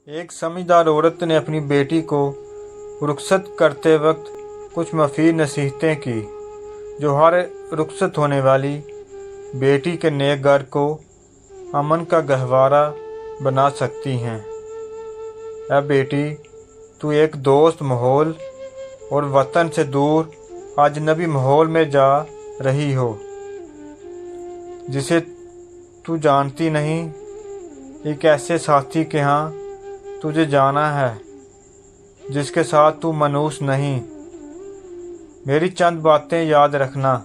ایک سمجھدار عورت نے اپنی بیٹی کو رخصت کرتے وقت کچھ مفید نصیحتیں کی جو ہر رخصت ہونے والی بیٹی کے نئے گھر کو امن کا گہوارہ بنا سکتی ہیں۔ اے بیٹی، تو ایک دوست ماحول اور وطن سے دور اجنبی ماحول میں جا رہی ہو جسے تو جانتی نہیں۔ ایک ایسے ساتھی کے ہاں تجھے جانا ہے جس کے ساتھ تو منحوس نہیں۔ میری چند باتیں یاد رکھنا۔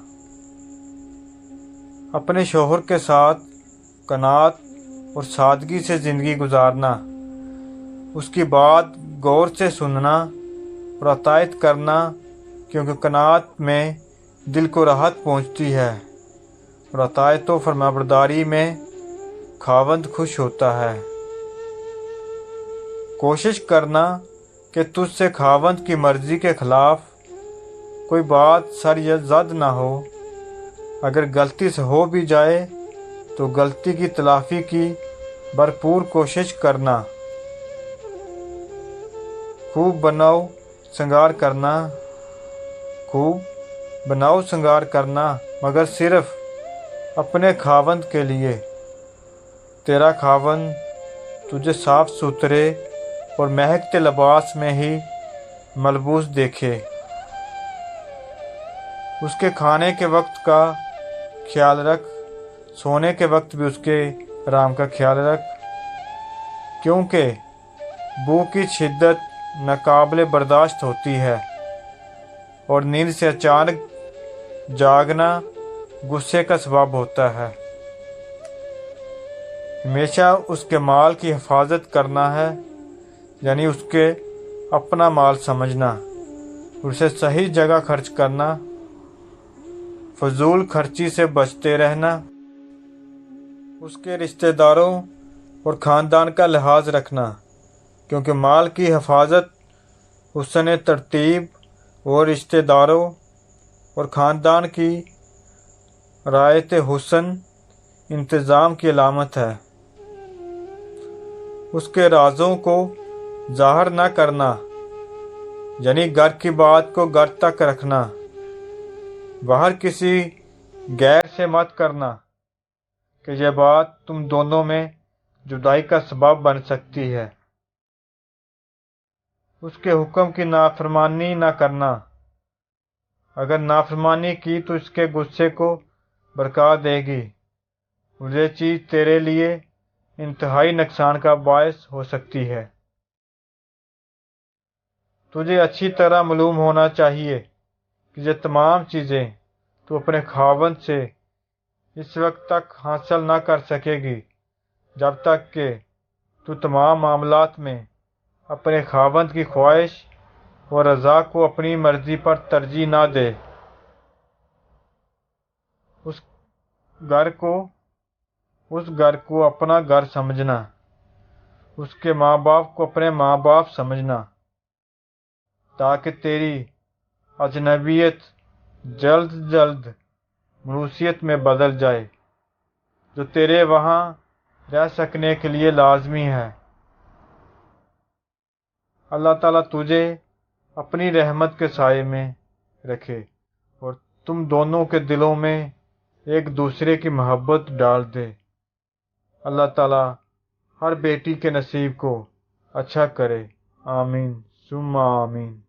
اپنے شوہر کے ساتھ قناعت اور سادگی سے زندگی گزارنا، اس کی بات غور سے سننا اور اطاعت کرنا، کیونکہ قناعت میں دل کو راحت پہنچتی ہے اور اطاعت و فرمانبرداری میں خاوند خوش ہوتا ہے۔ کوشش کرنا کہ تجھ سے خاوند کی مرضی کے خلاف کوئی بات سر یا زد نہ ہو۔ اگر غلطی سے ہو بھی جائے تو غلطی کی تلافی کی بھرپور کوشش کرنا۔ خوب بناؤ سنگار کرنا مگر صرف اپنے خاوند کے لیے۔ تیرا خاوند تجھے صاف ستھرے اور مہکتے لباس میں ہی ملبوس دیکھے۔ اس کے کھانے کے وقت کا خیال رکھ، سونے کے وقت بھی اس کے آرام کا خیال رکھ، کیونکہ بھوک کی شدت ناقابل برداشت ہوتی ہے اور نیند سے اچانک جاگنا غصے کا سبب ہوتا ہے۔ ہمیشہ اس کے مال کی حفاظت کرنا ہے، یعنی اس کے اپنا مال سمجھنا اور اسے صحیح جگہ خرچ کرنا، فضول خرچی سے بچتے رہنا، اس کے رشتہ داروں اور خاندان کا لحاظ رکھنا، کیونکہ مال کی حفاظت حسن ترتیب اور رشتہ داروں اور خاندان کی رعایت حسن انتظام کی علامت ہے۔ اس کے رازوں کو ظاہر نہ کرنا، یعنی گھر کی بات کو گھر تک رکھنا، باہر کسی غیر سے مت کرنا کہ یہ بات تم دونوں میں جدائی کا سبب بن سکتی ہے۔ اس کے حکم کی نافرمانی نہ کرنا، اگر نافرمانی کی تو اس کے غصے کو بھڑکا دے گی اور یہ چیز تیرے لیے انتہائی نقصان کا باعث ہو سکتی ہے۔ تجھے اچھی طرح معلوم ہونا چاہیے کہ یہ تمام چیزیں تو اپنے خاوند سے اس وقت تک حاصل نہ کر سکے گی جب تک کہ تو تمام معاملات میں اپنے خاوند کی خواہش اور رضا کو اپنی مرضی پر ترجیح نہ دے۔ اس گھر کو اپنا گھر سمجھنا، اس کے ماں باپ کو اپنے ماں باپ سمجھنا، تاکہ تیری اجنبیت جلد منوسیت میں بدل جائے، جو تیرے وہاں رہ سکنے کے لیے لازمی ہے۔ اللہ تعالیٰ تجھے اپنی رحمت کے سائے میں رکھے اور تم دونوں کے دلوں میں ایک دوسرے کی محبت ڈال دے۔ اللہ تعالیٰ ہر بیٹی کے نصیب کو اچھا کرے۔ آمین ثم آمین۔